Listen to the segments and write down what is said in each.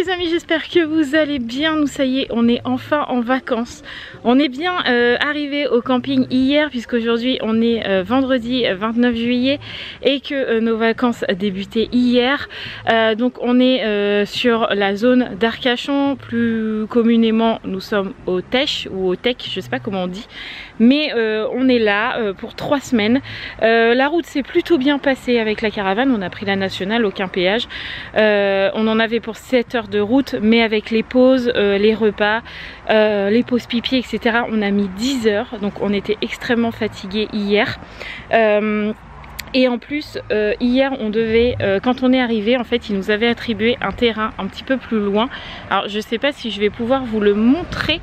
les amis, j'espère que vous allez bien. Nous ça y est, on est enfin en vacances. On est bien arrivé au camping hier puisqu'aujourd'hui on est vendredi 29 juillet et que nos vacances débutaient hier. Donc on est sur la zone d'Arcachon, plus communément nous sommes au Tech ou au Tech, je sais pas comment on dit. Mais on est là pour 3 semaines. La route s'est plutôt bien passée avec la caravane. On a pris la nationale, aucun péage. On en avait pour 7 heures de route, mais avec les pauses, les repas, les pauses pipi, etc. on a mis 10 heures. Donc on était extrêmement fatigués hier. Et en plus, hier, on devait, quand on est arrivé, en fait, ils nous avaient attribué un terrain un petit peu plus loin. Alors, je sais pas si je vais pouvoir vous le montrer.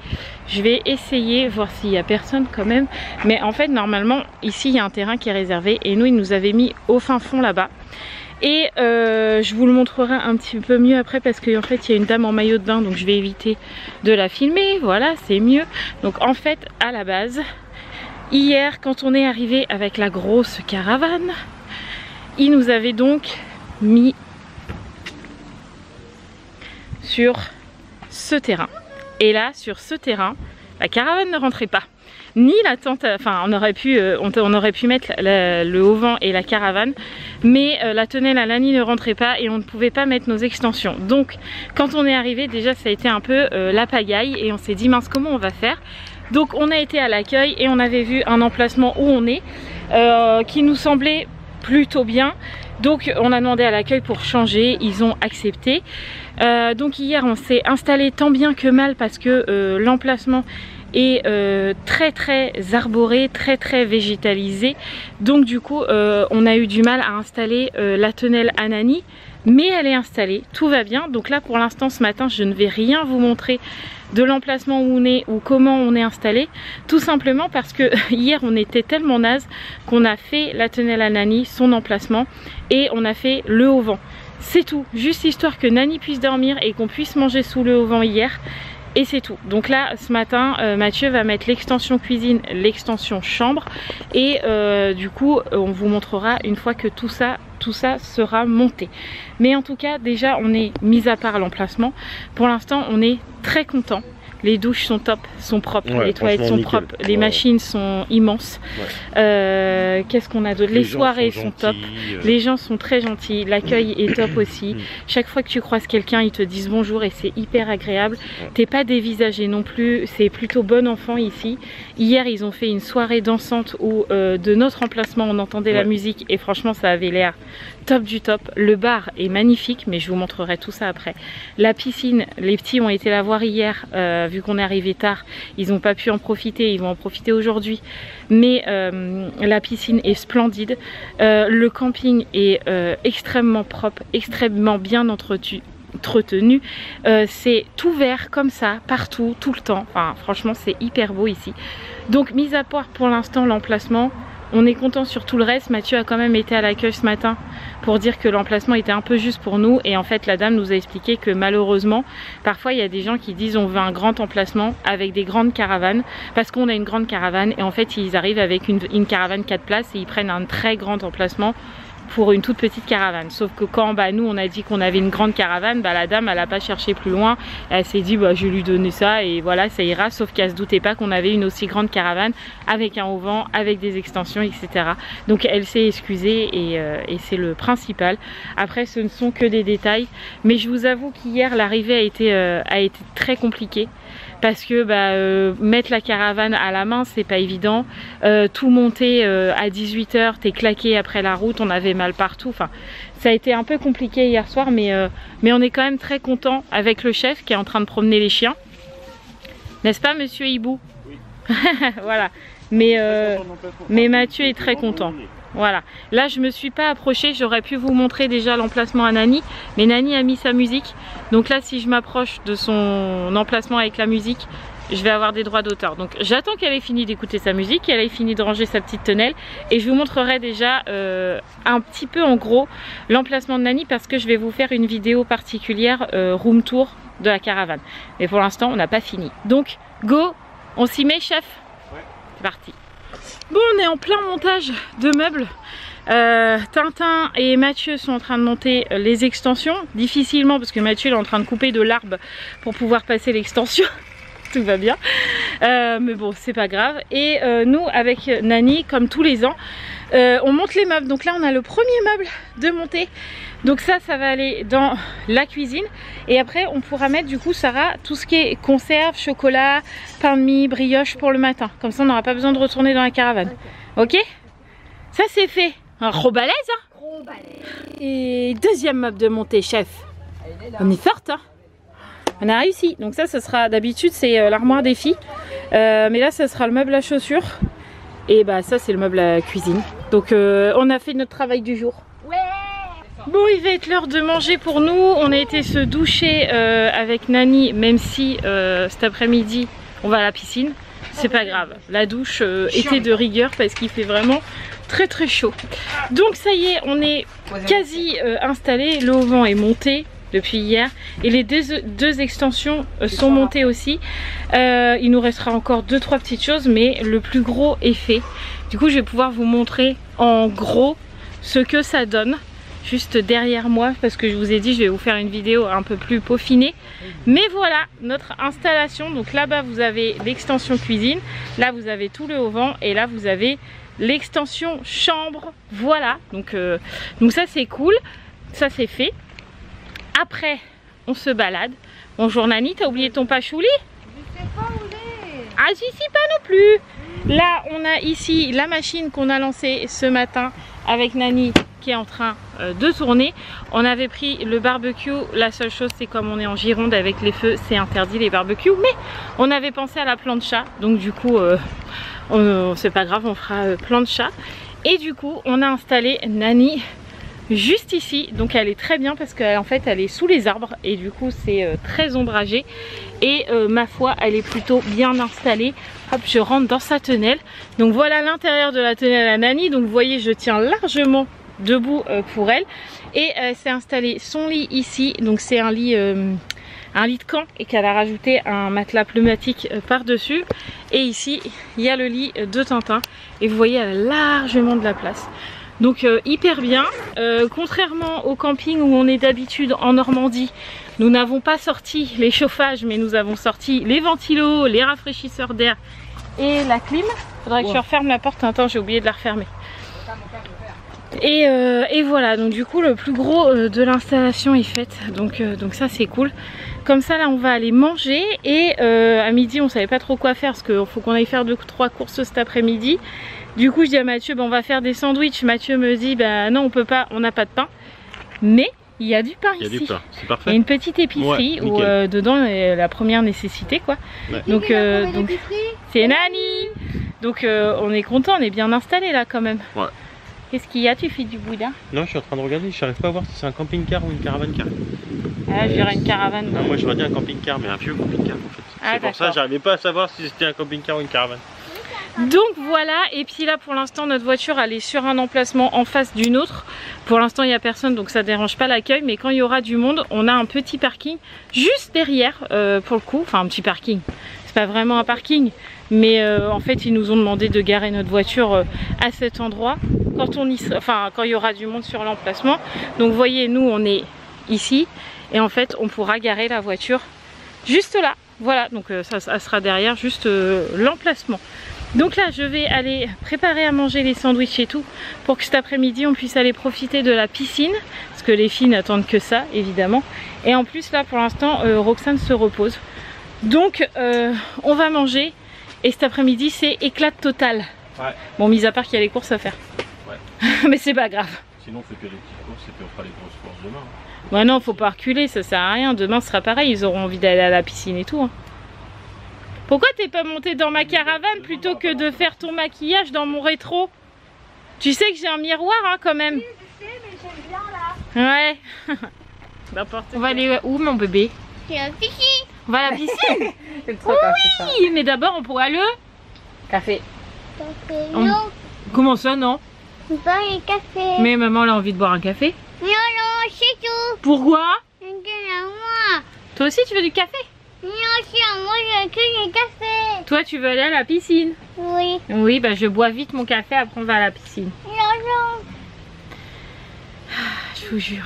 Je vais essayer, voir s'il y a personne quand même. Mais en fait, normalement, ici, il y a un terrain qui est réservé. Et nous, ils nous avaient mis au fin fond là-bas. Et je vous le montrerai un petit peu mieux après parce qu'en fait, il y a une dame en maillot de bain. Donc, je vais éviter de la filmer. Voilà, c'est mieux. Donc, en fait, à la base... hier, quand on est arrivé avec la grosse caravane, ils nous avaient donc mis sur ce terrain. Et là, sur ce terrain, la caravane ne rentrait pas. Ni la tente, enfin on aurait pu mettre le haut-vent et la caravane, mais la tonnelle à l'année ne rentrait pas et on ne pouvait pas mettre nos extensions. Donc quand on est arrivé, déjà ça a été un peu la pagaille et on s'est dit mince, comment on va faire? Donc on a été à l'accueil et on avait vu un emplacement où on est qui nous semblait plutôt bien. Donc on a demandé à l'accueil pour changer, ils ont accepté. Donc hier on s'est installé tant bien que mal parce que l'emplacement est très arboré, très végétalisé. Donc du coup on a eu du mal à installer la tonnelle Anani, mais elle est installée, tout va bien. Donc là pour l'instant ce matin je ne vais rien vous montrer de l'emplacement où on est ou comment on est installé, tout simplement parce que hier on était tellement naze qu'on a fait la tonnelle à Nani, son emplacement, et on a fait le haut-vent. C'est tout, juste histoire que Nani puisse dormir et qu'on puisse manger sous le haut-vent hier. Et c'est tout. Donc là ce matin Mathieu va mettre l'extension cuisine, l'extension chambre et du coup on vous montrera une fois que tout ça sera monté. Mais en tout cas déjà on est, mis à part l'emplacement, pour l'instant on est très content. Les douches sont top, sont propres, ouais, les toilettes sont nickel, propres, les machines sont immenses. Ouais. Qu'est-ce qu'on a d'autre? Les soirées sont top, les gens sont très gentils, l'accueil est top aussi. Chaque fois que tu croises quelqu'un, ils te disent bonjour et c'est hyper agréable. T'es pas dévisagé non plus, c'est plutôt bon enfant ici. Hier, ils ont fait une soirée dansante où de notre emplacement, on entendait la musique et franchement, ça avait l'air top du top. Le bar est magnifique, mais je vous montrerai tout ça après. La piscine, les petits ont été la voir hier. Vu qu'on est arrivé tard, ils n'ont pas pu en profiter, ils vont en profiter aujourd'hui. Mais la piscine est splendide. Le camping est extrêmement propre, extrêmement bien entretenu. C'est tout vert comme ça, partout, tout le temps. Enfin, franchement, c'est hyper beau ici. Donc, mis à part pour l'instant l'emplacement, on est content sur tout le reste. Mathieu a quand même été à l'accueil ce matin pour dire que l'emplacement était un peu juste pour nous. Et en fait, la dame nous a expliqué que malheureusement, parfois il y a des gens qui disent on veut un grand emplacement avec des grandes caravanes. Parce qu'on a une grande caravane et en fait, ils arrivent avec une caravane 4 places et ils prennent un très grand emplacement pour une toute petite caravane. Sauf que quand nous on a dit qu'on avait une grande caravane, la dame elle a pas cherché plus loin, elle s'est dit je vais lui donner ça et voilà, ça ira. Sauf qu'elle se doutait pas qu'on avait une aussi grande caravane avec un auvent, avec des extensions, etc. Donc elle s'est excusée et c'est le principal. Après ce ne sont que des détails, mais je vous avoue qu'hier l'arrivée a été très compliquée. Parce que mettre la caravane à la main c'est pas évident, tout monter à 18 h, t'es claqué après la route, on avait mal partout, enfin ça a été un peu compliqué hier soir, mais on est quand même très content avec le chef qui est en train de promener les chiens, n'est-ce pas monsieur Hibou? Oui. Voilà, mais Mathieu est très content. Voilà, là je me suis pas approchée, j'aurais pu vous montrer déjà l'emplacement à Nani, mais Nani a mis sa musique, donc là si je m'approche de son emplacement avec la musique, je vais avoir des droits d'auteur. Donc j'attends qu'elle ait fini d'écouter sa musique, qu'elle ait fini de ranger sa petite tonnelle, et je vous montrerai déjà un petit peu en gros l'emplacement de Nani, parce que je vais vous faire une vidéo particulière room tour de la caravane. Mais pour l'instant on n'a pas fini. Donc go, on s'y met chef? Ouais. C'est parti. Bon, on est en plein montage de meubles. Tintin et Mathieu sont en train de monter les extensions, difficilement parce que Mathieu est en train de couper de l'arbre pour pouvoir passer l'extension. Tout va bien, mais bon c'est pas grave. Et nous avec Nani, comme tous les ans, on monte les meubles. Donc là on a le premier meuble de monter. Donc ça va aller dans la cuisine. Et après on pourra mettre du coup Sarah tout ce qui est conserve, chocolat, pain de mie, brioche pour le matin. Comme ça on n'aura pas besoin de retourner dans la caravane. Ok, ça c'est fait. Un gros balèze hein. Gros balèze. Et deuxième meuble de montée chef. On est forte hein. On a réussi. Donc ça sera, d'habitude c'est l'armoire des filles. Mais là ça sera le meuble à chaussures. Et bah ça c'est le meuble à cuisine. Donc on a fait notre travail du jour. Ouais. Bon, il va être l'heure de manger pour nous. On a été se doucher avec Nani, même si cet après-midi on va à la piscine. C'est pas grave. La douche était de rigueur parce qu'il fait vraiment très chaud. Donc ça y est, on est quasi installé. Le auvent est monté depuis hier et les deux extensions sont montées aussi. Il nous restera encore 2-3 petites choses, mais le plus gros est fait. Du coup je vais pouvoir vous montrer en gros ce que ça donne juste derrière moi, parce que je vous ai dit je vais vous faire une vidéo un peu plus peaufinée. Mais voilà notre installation. Donc là-bas vous avez l'extension cuisine, là vous avez tout le auvent et là vous avez l'extension chambre. Voilà, donc ça c'est cool, ça c'est fait. Après, on se balade. Bonjour Nani, t'as oublié ton pachouli? Je sais pas où il est. Ah, j'y suis pas non plus. Là, on a ici la machine qu'on a lancée ce matin avec Nani qui est en train de tourner. On avait pris le barbecue. La seule chose, c'est comme on est en Gironde avec les feux, c'est interdit les barbecues. Mais on avait pensé à la plancha. Donc du coup, c'est pas grave, on fera plancha. Et du coup, on a installé Nani juste ici, donc elle est très bien parce qu'en fait elle est sous les arbres et du coup c'est très ombragé et ma foi elle est plutôt bien installée. Hop, je rentre dans sa tonnelle. Donc voilà l'intérieur de la tonnelle à Nani. Donc vous voyez je tiens largement debout pour elle et elle s'est installée son lit ici. Donc c'est un lit de camp et qu'elle a rajouté un matelas pneumatique par dessus. Et ici il y a le lit de Tintin et vous voyez elle a largement de la place. Donc hyper bien, contrairement au camping où on est d'habitude en Normandie, nous n'avons pas sorti les chauffages mais nous avons sorti les ventilos, les rafraîchisseurs d'air et la clim. Faudrait que je referme la porte, attends j'ai oublié de la refermer. Et voilà, donc du coup le plus gros de l'installation est fait, donc ça c'est cool. Comme ça là on va aller manger et à midi on savait pas trop quoi faire parce qu'il faut qu'on aille faire 2-3 courses cet après-midi. Du coup je dis à Mathieu on va faire des sandwichs. Mathieu me dit bah non on peut pas, on n'a pas de pain. Mais il y a du pain ici. Il y a du pain, c'est parfait. Il y a une petite épicerie où dedans est la première nécessité quoi. Ouais. Donc c'est Nani. Donc on est content, on est bien installé là quand même. Ouais. Qu'est-ce qu'il y a? Tu fais du boudin? Non, je suis en train de regarder, je n'arrive pas à voir si c'est un camping-car ou une caravane-car. Ah, je dirais une caravane. Non, moi j'aurais dit un camping-car, mais un vieux camping-car en fait. Ah, c'est pour ça que j'arrivais pas à savoir si c'était un camping-car ou une caravane. Donc voilà, et puis là pour l'instant notre voiture elle est sur un emplacement en face d'une autre. Pour l'instant il n'y a personne donc ça dérange pas l'accueil, mais quand il y aura du monde on a un petit parking juste derrière pour le coup, enfin un petit parking. C'est pas vraiment un parking, mais en fait ils nous ont demandé de garer notre voiture à cet endroit quand quand il y aura du monde sur l'emplacement. Donc vous voyez nous on est ici et en fait on pourra garer la voiture juste là. Voilà, donc ça sera derrière juste l'emplacement. Donc là je vais aller préparer à manger les sandwichs et tout pour que cet après-midi on puisse aller profiter de la piscine parce que les filles n'attendent que ça évidemment. Et en plus là pour l'instant Roxane se repose. Donc on va manger et cet après-midi c'est éclat total. Ouais. Bon, mis à part qu'il y a les courses à faire. Ouais. Mais c'est pas grave. Sinon on fait que les petites courses et puis on fera les grosses courses demain. Bah non, faut pas reculer, ça sert à rien. Demain ce sera pareil, ils auront envie d'aller à la piscine et tout. Hein. Pourquoi t'es pas monté dans ma caravane plutôt que de faire ton maquillage dans mon rétro? Tu sais que j'ai un miroir hein, quand même. Oui, je sais, mais j'aime bien là. Ouais. On va aller où mon bébé? C'est la piscine. On va à la piscine. Oui, mais d'abord on pourra le café. Non. Comment ça non? Pas le café. Mais maman elle a envie de boire un café. Non, non, c'est tout. Pourquoi? Moi. Toi aussi tu veux du café? Non, moi je veux que du café. Toi tu veux aller à la piscine? Oui. Oui, bah je bois vite mon café, après on va à la piscine. Non, non. je vous jure.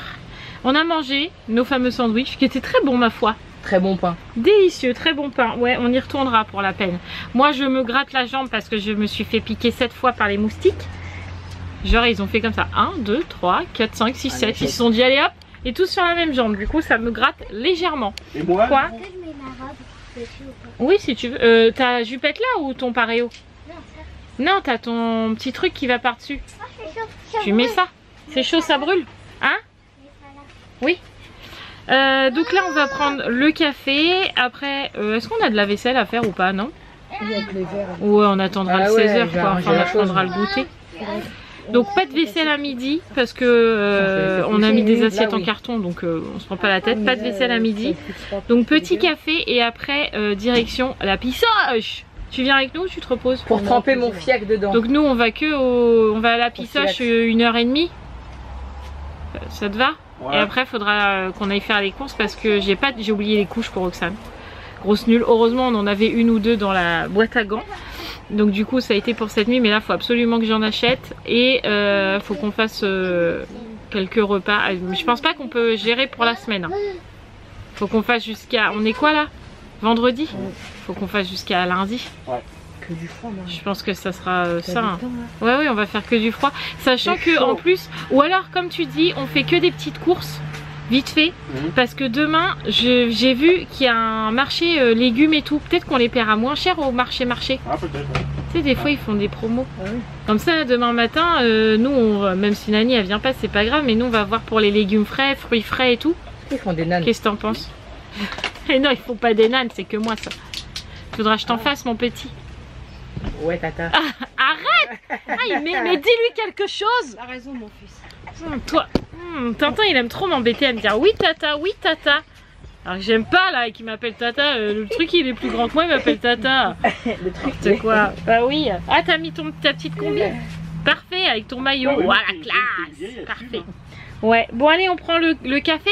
On a mangé nos fameux sandwichs qui étaient très bons ma foi. Très bon pain. Délicieux, très bon pain. Ouais, on y retournera pour la peine. Moi, je me gratte la jambe parce que je me suis fait piquer 7 fois par les moustiques. Genre, ils ont fait comme ça. 1, 2, 3, 4, 5, 6, 7. Ils se sont dit, allez hop, et tous sur la même jambe. Du coup, ça me gratte légèrement. Et moi? Quoi? Oui, si tu veux. Ta jupette là ou ton paréo? Non, t'as ton petit truc qui va par-dessus. Tu mets ça. C'est chaud, ça brûle. Hein? Oui. Donc là, on va prendre le café. Après, est-ce qu'on a de la vaisselle à faire ou pas? Non? Ouais, on attendra le 16h quoi. Enfin, on attendra le goûter. Donc pas de vaisselle à midi parce que on a mis des assiettes en carton, donc on se prend pas la tête. Pas de vaisselle à midi. Donc petit café et après direction la pissoche. Tu viens avec nous ou tu te reposes? Pour tremper mon fiac dedans. Donc nous on va on va à la pissoche 1h30. Ça te va? Ouais. Et après il faudra qu'on aille faire les courses parce que j'ai oublié les couches pour Roxane. Grosse nulle. Heureusement on en avait une ou deux dans la boîte à gants. Donc du coup ça a été pour cette nuit, mais là il faut absolument que j'en achète. Et faut qu'on fasse quelques repas. Je pense pas qu'on peut gérer pour la semaine. Faut qu'on fasse jusqu'à... On est quoi là? Vendredi? Faut qu'on fasse jusqu'à lundi. Ouais. Que du froid, moi. Je pense que ça sera ça. Hein. Ouais, ouais, on va faire que du froid. Sachant que en plus, ou alors comme tu dis, on fait que des petites courses, vite fait. Parce que demain, j'ai vu qu'il y a un marché légumes et tout. Peut-être qu'on les paiera moins cher au marché. Ah, peut-être. Tu sais, des fois ils font des promos. Ah, oui. Comme ça, demain matin, nous, même si Nani elle vient pas, c'est pas grave. Mais nous, on va voir pour les légumes frais, fruits frais et tout. Ils font des nanes. Qu'est-ce que t'en penses? Et non, ils font pas des nanes, c'est que moi ça. Faudra que je t'en fasse, mon petit. Ouais, tata. Ah, arrête! Mais dis-lui quelque chose! T'as raison, mon fils. Toi, Tintin, il aime trop m'embêter à me dire oui, tata, oui, tata. Alors que j'aime pas là qu'il m'appelle tata. Le truc, il est plus grand que moi, il m'appelle tata. Le truc, c'est quoi? Bah oui. Ah, t'as mis ta petite combi? Parfait, avec ton maillot. Ouais, voilà, classe! Parfait. Ouais, bon, allez, on prend le café.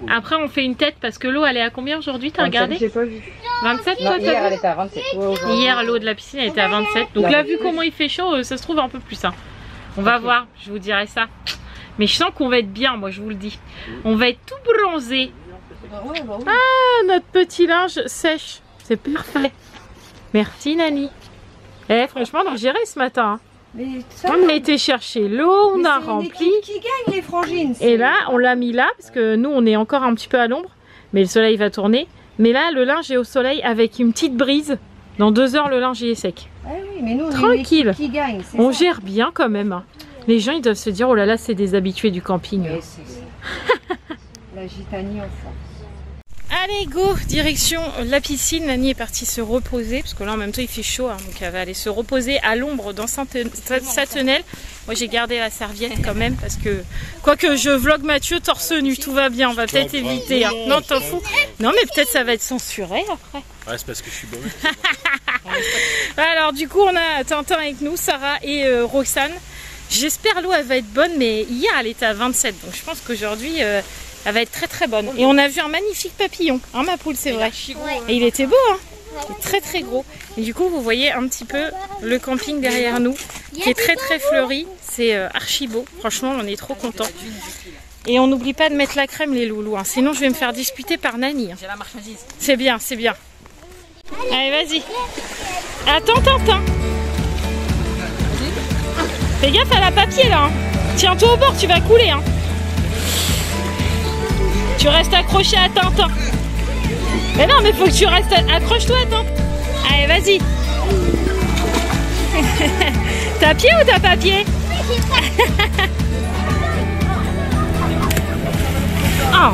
Après on fait une tête parce que l'eau elle est à combien aujourd'hui? T'as regardé? J'ai pas vu. 27 non, toi? Hier elle était à 27. Ouais, hier l'eau de la piscine elle était à 27. Donc là vu comment il fait chaud, ça se trouve un peu plus. Hein. On va voir, je vous dirai ça. Mais je sens qu'on va être bien, moi je vous le dis. On va être tout bronzé. Ah, notre petit linge sèche. C'est parfait. Merci Nani. Eh franchement on a géré ce matin. Hein. Mais ça, on a été chercher l'eau, on a rempli. Qui gagne les frangines. Et là, on l'a mis là parce que nous, on est encore un petit peu à l'ombre, mais le soleil va tourner. Mais là, le linge est au soleil avec une petite brise. Dans 2 heures, le linge il est sec. Ah oui, mais nous, tranquille. Qui gagne, on gère bien quand même. Les gens, ils doivent se dire, oh là là, c'est des habitués du camping. La gitanie en France. Allez go, direction la piscine. Nani est partie se reposer parce que là en même temps il fait chaud, hein, donc elle va aller se reposer à l'ombre dans sa tonnelle. Moi j'ai gardé la serviette quand même parce que quoique je vlog Mathieu torse nu, tout va bien, on va peut-être éviter. Hein. Non t'en fous. Non mais peut-être ça va être censuré après. Ouais c'est parce que je suis beau. Alors du coup on a Tintin avec nous, Sarah et Roxane. J'espère l'eau elle va être bonne, mais hier elle était à 27, donc je pense qu'aujourd'hui elle va être très très bonne. Et on a vu un magnifique papillon, hein ma poule, c'est vrai. Et il était beau, hein. Il est très très gros. Et du coup vous voyez un petit peu le camping derrière nous, qui est très très fleuri. C'est archi beau, franchement on est trop contents. Et on n'oublie pas de mettre la crème les loulous, hein. Sinon je vais me faire disputer par Nani. Hein. J'ai la marchandise. C'est bien, c'est bien. Allez vas-y. Attends Tintin. Fais gaffe à la papier là. Hein. Tiens-toi au bord, tu vas couler. Hein. Tu restes accroché à Tintin. Mais non, mais faut que tu restes... Accroche-toi à Tintin. Allez, vas-y. T'as pied ou t'as pas pied? Oh.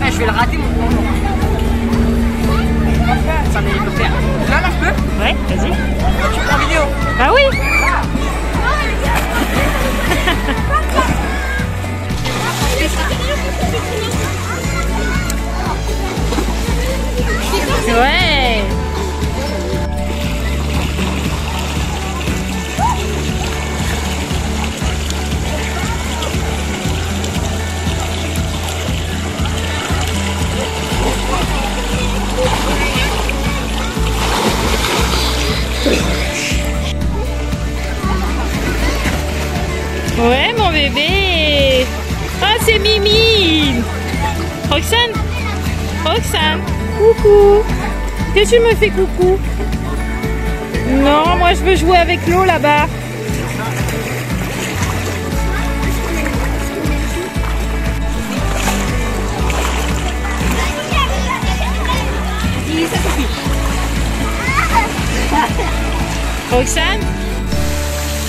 Ah, je vais le rater mon tour. Ça mais il peut faire. Là, je peux? Ouais, vas-y. Tu prends vidéo? Bah oui. Ouais. Ouais, mon bébé. Ah, c'est Mimi. Roxane. Roxane. Coucou. Qu'est-ce que tu me fais coucou? Non, moi je veux jouer avec l'eau là-bas. Roxane?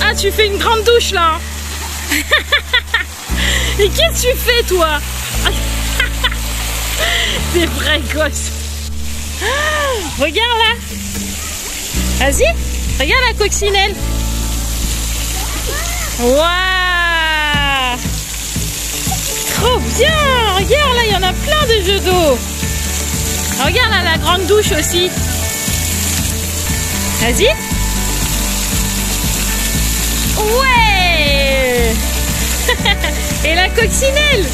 Ah, tu fais une grande douche là. Et qu'est-ce que tu fais toi? T'es vrai gosse. Regarde là. Vas-y, regarde la coccinelle. Waouh, trop bien. Regarde là, il y en a plein de jeux d'eau. Regarde là, la grande douche aussi. Vas-y. Ouais. Et la coccinelle.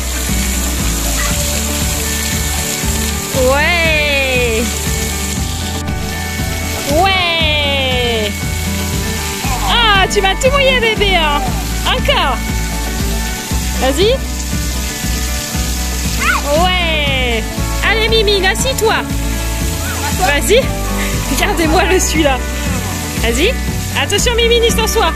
Ouais. Ouais. Ah, tu m'as tout mouillé bébé hein. Encore. Vas-y. Ouais. Allez Mimi, assis-toi. Vas-y. Regardez-moi le celui-là. Vas-y. Attention Mimi, distance-toi.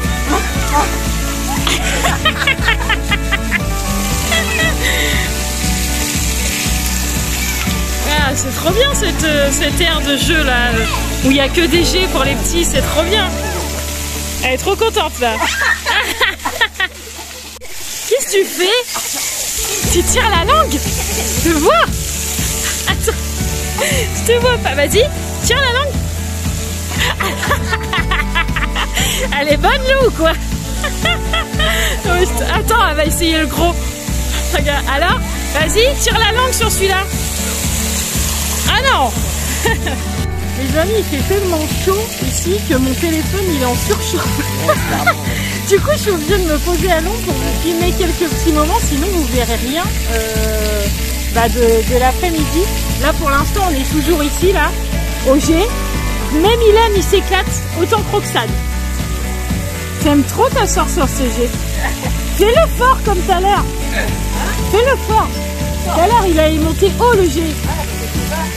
Ah, c'est trop bien cette aire de jeu là, où il n'y a que des jets pour les petits, c'est trop bien. Elle est trop contente là. Qu'est-ce que tu fais? Tu tires la langue? Je te vois. Attends, je te vois pas. Vas-y, tire la langue. Elle est bonne là ou quoi? Attends, elle va essayer le gros. Regarde, alors, vas-y, tire la langue sur celui-là. Ah non. Les amis, il fait tellement chaud ici que mon téléphone il est en surchauffe. Du coup, je suis obligée de me poser à l'ombre pour vous filmer quelques petits moments, sinon vous verrez rien de l'après-midi. Là, pour l'instant, on est toujours ici, là, au jet. Même Ilan, il s'éclate autant que Roxane. J'aime trop t'asseoir sur ce jet. Fais-le fort comme tout à l'heure. Fais-le fort. Tout à l'heure, il a monté haut le jet.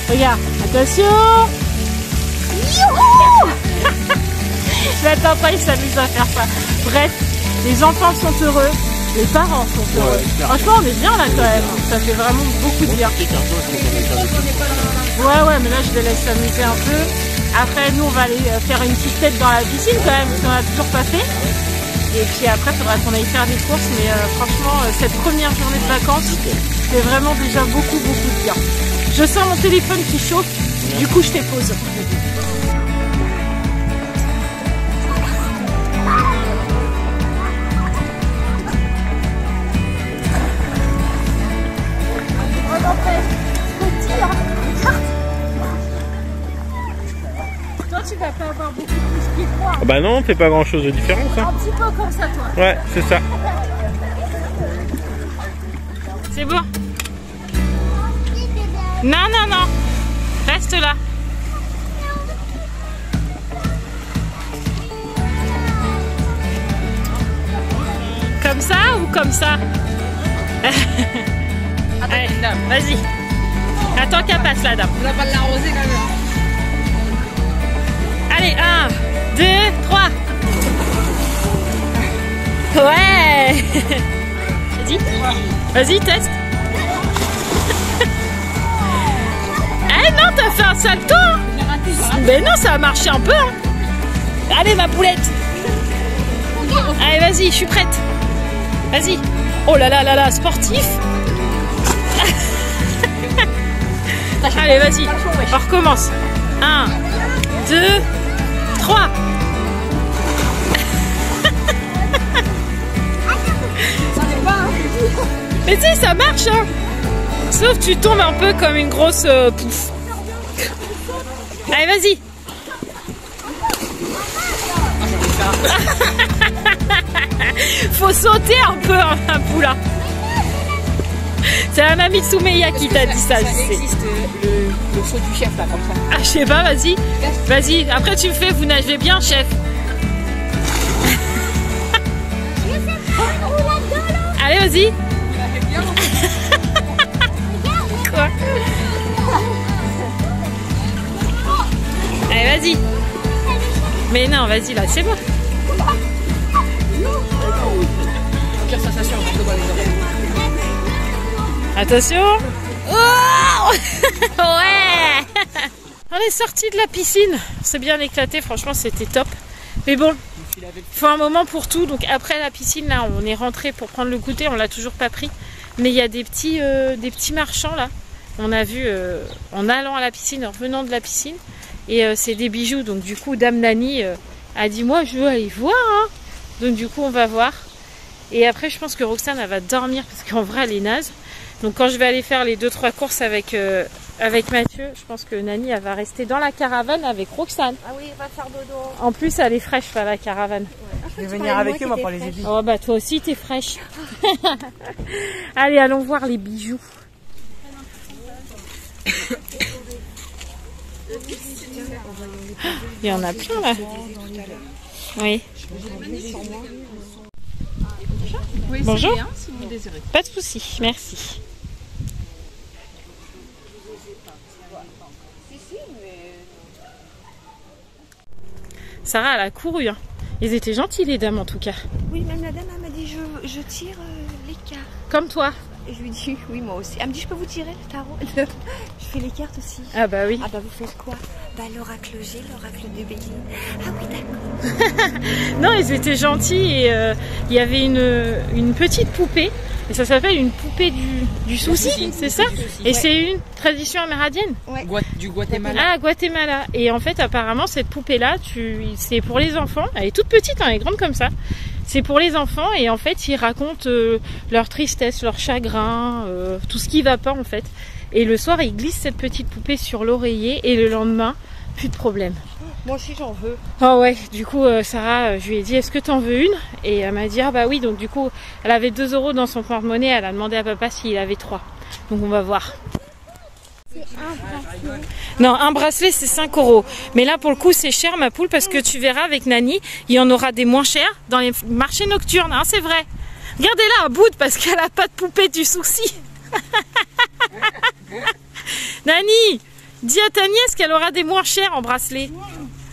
Regarde, attention. Youhou. Là, papa, il s'amuse à faire ça. Bref, les enfants sont heureux, les parents sont heureux. Franchement, on est bien là quand même. Ça fait vraiment beaucoup de bien. Ouais, mais là, je les laisse s'amuser un peu. Après, nous, on va aller faire une petite tête dans la piscine quand même, parce qu'on n'a toujours pas fait. Et puis après, il faudra qu'on aille faire des courses. Mais franchement, cette première journée de vacances, c'est vraiment déjà beaucoup de bien. Je sens mon téléphone qui chauffe, du coup, je dépose. Toi, tu vas pas avoir beaucoup plus pied froid. Bah non, on fait pas grand chose de différent ça. Un petit peu comme ça, toi. Ouais, c'est ça. C'est bon. Non. Reste là. Comme ça ou comme ça? Allez, vas-y. Attends qu'elle passe la dame. On va pas l'arroser quand même. Allez, 1, 2, 3. Ouais. Vas-y, teste. Eh non, t'as fait un salto hein. Mais non, ça a marché un peu hein. Allez ma poulette. Allez, vas-y, je suis prête. Vas-y. Oh là là, sportif. Allez, vas-y, on recommence. 1, 2, 3. Mais tu sais, ça marche hein. Sauf tu tombes un peu comme une grosse pouffe. Allez, vas-y. Faut sauter un peu un poula. C'est la mamie de Soumeya qui t'a dit ça, je sais. Existe le saut du chef là comme ça. Ah, je sais pas, vas-y. Vas-y, après tu me fais, vous nagez bien, chef. Allez, vas-y. Quoi? Allez, vas-y. Mais non, vas-y, là, c'est bon. Pire sensation, on va les oreilles. Attention. Oh ouais. On est sorti de la piscine. On s'est bien éclaté, franchement, c'était top. Mais bon, il faut un moment pour tout. Donc après la piscine, là, on est rentré pour prendre le goûter. On l'a toujours pas pris. Mais il y a des petits marchands là. On a vu en allant à la piscine, en revenant de la piscine. Et c'est des bijoux. Donc du coup, Dame Nani a dit, moi, je veux aller voir. Hein. Donc du coup, on va voir. Et après, je pense que Roxane, elle va dormir parce qu'en vrai, elle est naze. Donc quand je vais aller faire les 2-3 courses avec Mathieu, je pense que Nani, elle va rester dans la caravane avec Roxane. Ah oui, va faire dodo. En plus, elle est fraîche, pas la caravane. Je vais venir avec eux, moi, pour les aider. Oh bah toi aussi, t'es fraîche. Allez, allons voir les bijoux. Il y en a plein là. Oui. Oui, bonjour. bien, si vous désirez. Pas de souci, merci. Sarah, elle a couru. Hein. Ils étaient gentils les dames en tout cas. Oui, même la dame, elle m'a dit, je tire l'écart. Comme toi. Et je lui dis, oui, moi aussi. Elle me dit, je peux vous tirer le tarot? Je fais les cartes aussi. Ah bah oui. Ah bah vous faites quoi? Bah l'oracle G, l'oracle de Béline. Ah oui, d'accord. Non, ils étaient gentils et il y avait une petite poupée. Et ça s'appelle une poupée du souci, c'est ça? Et c'est une tradition amérindienne? Ouais. Du Guatemala. Ah, Guatemala. Et en fait, apparemment, cette poupée-là, c'est pour les enfants. Elle est toute petite, hein, elle est grande comme ça. C'est pour les enfants et en fait, ils racontent leur tristesse, leur chagrin, tout ce qui va pas en fait. Et le soir, ils glissent cette petite poupée sur l'oreiller et le lendemain, plus de problème. Moi aussi, j'en veux. Oh ouais, du coup, Sarah, je lui ai dit, est-ce que t'en veux une? Et elle m'a dit, ah bah oui. Donc du coup, elle avait 2 € dans son porte-monnaie. Elle a demandé à papa s'il avait 3. Donc on va voir. Non, un bracelet c'est 5 €. Mais là pour le coup c'est cher ma poule parce que tu verras avec Nani, il y en aura des moins chers dans les marchés nocturnes, hein, c'est vrai. Regardez-la à bout parce qu'elle a pas de poupée du souci. Nani, dis à ta nièce qu'elle aura des moins chers en bracelet.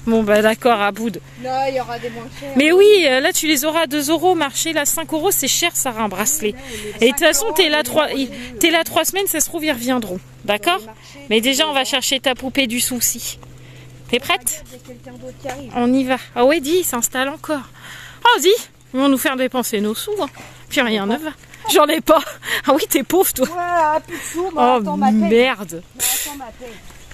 Bon bah d'accord à bout. Non, il y aura des moins chers. Mais oui, là tu les auras à 2 €, marché là 5 € c'est cher ça un bracelet. Et de toute façon t'es là 3 semaines, ça se trouve ils reviendront. D'accord? Mais déjà on va chercher ta poupée du souci. T'es prête? On y va. Ah ouais, dis, il s'installe encore. Oh dis, ils vont nous faire dépenser nos sous. Hein. Puis rien ne va. J'en ai pas. Ah oui, t'es pauvre toi. Voilà, plus de sous, oh merde.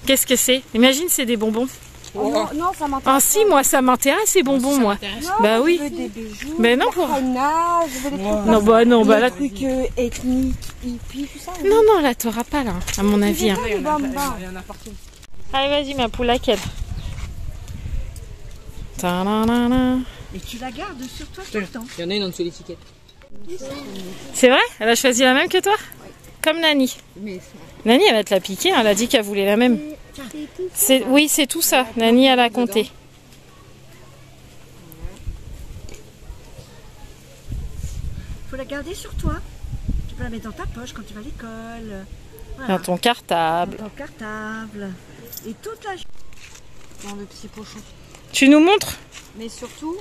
Qu'est-ce que c'est? Imagine c'est des bonbons. Oh, non, ça m'intéresse. Ah si, moi ça m'intéresse ces bonbons moi. Non, bah oui. Je veux des bijoux, ben non pour. Je veux des trucs non bah non bah là. Des trucs ethniques, hippie, tout ça. Non non là t'auras pas là, à mon avis. Hein. Allez vas-y ma poule laquelle? Et tu la gardes sur toi tout le temps. Il y en a une en dessous de l'étiquette. C'est vrai? Elle a choisi la même que toi? Oui. Comme Nani. Mais Nani elle va te la piquer, elle a dit qu'elle voulait la même. Oui c'est tout ça, Nani elle a compté. faut la garder sur toi. Tu peux la mettre dans ta poche quand tu vas à l'école. Voilà. Dans ton cartable. Dans ton cartable. Et toute la dans le petit pochon. Tu nous montres? Mais surtout.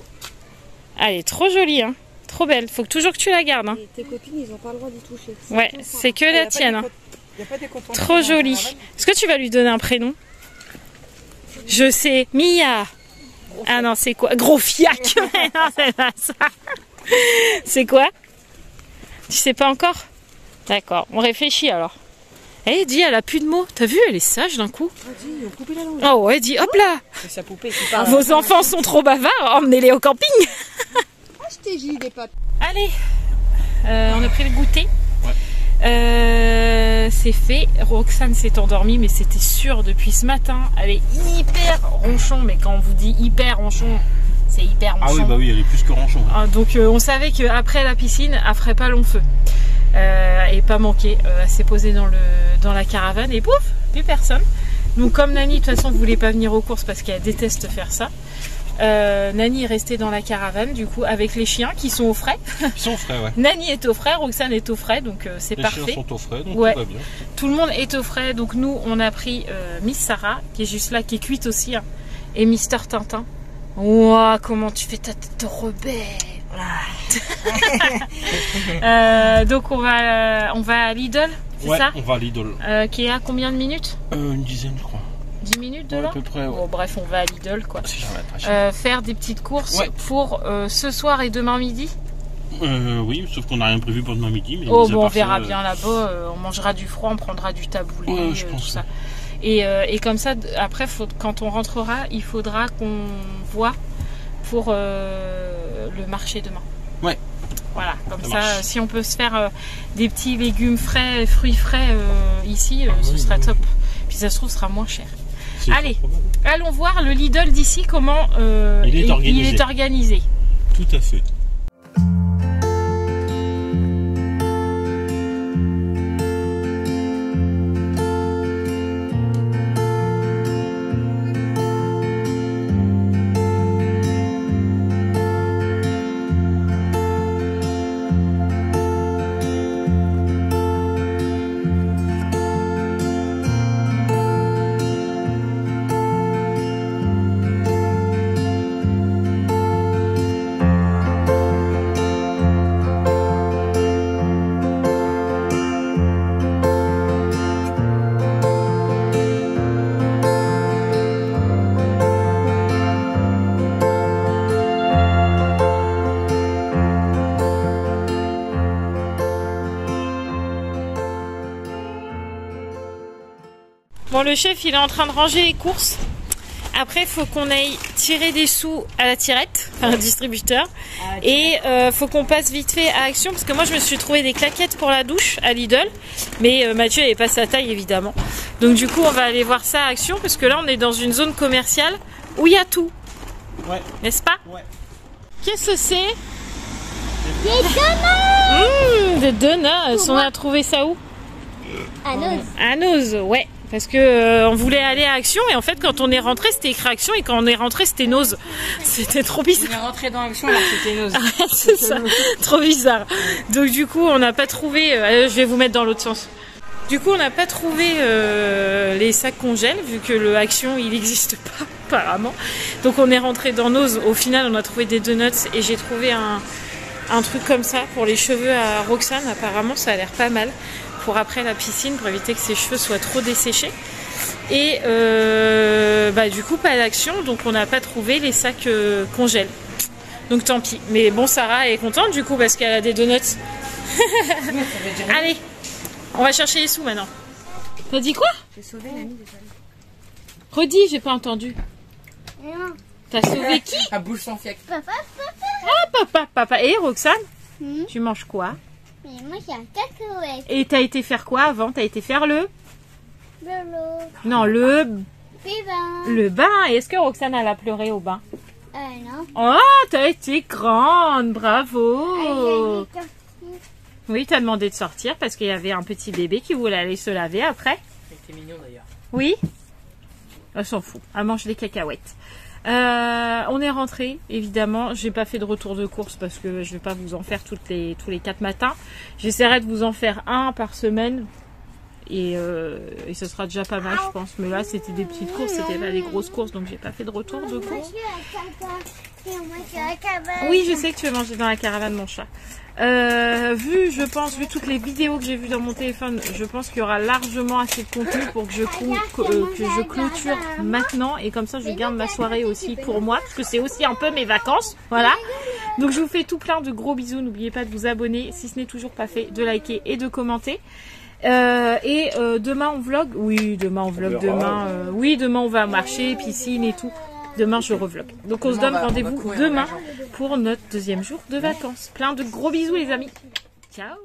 Elle est trop jolie, hein. Trop belle. Faut toujours que tu la gardes. Hein. Et tes copines, ils n'ont pas le droit d'y toucher. Ouais, c'est que la tienne. Hein. Trop jolie. Est-ce que tu vas lui donner un prénom? Je sais. Mia. Ah non, c'est quoi? Gros fiac. Mais non, c'est pas ça. C'est quoi? Tu sais pas encore? D'accord, on réfléchit alors. Eh, dis, elle a plus de mots. T'as vu, elle est sage d'un coup. Oh ouais, dis, hop là. C'est sa poupée qui parle. Vos enfants sont trop bavards, emmenez-les au camping. Achetez-y des papes. Allez, on a pris le goûter. Ouais. C'est fait. Roxane s'est endormie, mais c'était sûr depuis ce matin. Elle est hyper ronchon, mais quand on vous dit hyper ronchon, c'est hyper ronchon. Ah oui, bah oui, elle est plus que ronchon. Ah, donc on savait qu'après la piscine, elle ferait pas long feu. Et pas manqué. Elle s'est posée dans la caravane et pouf, plus personne. Donc comme Nani, de toute façon, ne voulait pas venir aux courses parce qu'elle déteste faire ça. Nani est restée dans la caravane du coup avec les chiens qui sont au frais. Ils sont au frais, ouais. Nani est au frais, Roxane est au frais, donc c'est parfait. Les chiens sont au frais, donc ouais. tout va bien. Tout le monde est au frais, donc nous on a pris Miss Sarah qui est juste là, qui est cuite aussi, hein, et Mister Tintin. Ouah, comment tu fais ta tête de rebelle. Donc on va à Lidl, c'est ouais, ça? On va à Lidl. Qui est à combien de minutes? Une dizaine, je crois. 10 minutes de ouais, là? à peu près, ouais. Bon, bref, on va à Lidl quoi. Si j'arrête, très faire des petites courses ouais. pour ce soir et demain midi. Oui, sauf qu'on n'a rien prévu pour demain midi. Mais oh bon, on verra bien là-bas, on mangera du froid, on prendra du taboulé, ouais, je pense tout ça. Et comme ça, après, quand on rentrera, il faudra qu'on voit pour le marché demain. Ouais. Voilà, comme ça, si on peut se faire des petits légumes frais, fruits frais ici, ce sera top. Puis ça se trouve, ce sera moins cher. Allez, allons voir le Lidl d'ici, comment il est organisé. Tout à fait. Bon, le chef, il est en train de ranger les courses. Après, il faut qu'on aille tirer des sous à la tirette, enfin, un distributeur. Et faut qu'on passe vite fait à Action, parce que moi, je me suis trouvé des claquettes pour la douche à Lidl. Mais Mathieu n'avait pas sa taille, évidemment. Donc, du coup, on va aller voir ça à Action, parce que là, on est dans une zone commerciale où il y a tout. Ouais. N'est-ce pas? Ouais. Qu'est-ce que c'est? Des donuts. Des donuts. On a trouvé ça où? À Nose. À Nose, ouais. Parce que on voulait aller à Action et en fait quand on est rentré c'était écrit Action et quand on est rentré c'était Nose. C'était trop bizarre. On est rentré dans Action alors c'était Nose. C'est ça, trop bizarre. Donc du coup on n'a pas trouvé, je vais vous mettre dans l'autre sens. Du coup on n'a pas trouvé les sacs congèles vu que le Action il n'existe pas apparemment. Donc on est rentré dans Nose, au final on a trouvé des donuts et j'ai trouvé un truc comme ça pour les cheveux à Roxane, apparemment ça a l'air pas mal. Pour après la piscine, pour éviter que ses cheveux soient trop desséchés. Et du coup, pas d'Action, donc on n'a pas trouvé les sacs congèles. Donc tant pis. Mais bon, Sarah est contente du coup parce qu'elle a des donuts. Allez, on va chercher les sous maintenant. T'as dit quoi? J'ai sauvé Nani déjà. Redis, j'ai pas entendu. Non. T'as sauvé qui? À bouche sans fiac. Papa. Ah, papa. Et Roxane, tu manges quoi? Mais moi j'ai un cacahuète. Et t'as été faire quoi avant? T'as été faire le... Lolo. Non, le Bébé. bain. Et est-ce que Roxane elle a pleuré au bain? Non. Oh, t'as été grande, bravo. Oui, t'as demandé de sortir parce qu'il y avait un petit bébé qui voulait aller se laver après. C'était mignon d'ailleurs. Oui. Elle s'en fout, elle mange des cacahuètes. On est rentré, évidemment. J'ai pas fait de retour de course parce que je vais pas vous en faire tous les 4 matins. J'essaierai de vous en faire un par semaine. Et ce sera déjà pas mal, je pense. Mais là, c'était des petites courses, c'était pas des grosses courses, donc j'ai pas fait de retour de course. Oui, je sais que tu veux manger dans la caravane, mon chat. Vu toutes les vidéos que j'ai vues dans mon téléphone, je pense qu'il y aura largement assez de contenu pour que je clôture maintenant. Et comme ça, je garde ma soirée aussi pour moi, parce que c'est aussi un peu mes vacances. Voilà. Donc, je vous fais tout plein de gros bisous. N'oubliez pas de vous abonner, si ce n'est toujours pas fait, de liker et de commenter. Demain on vlog. Oui, demain on vlog. Demain on va marcher, piscine et tout. Demain je revlog. Donc on se donne rendez-vous demain pour notre deuxième jour de vacances. Plein de gros bisous les amis. Ciao.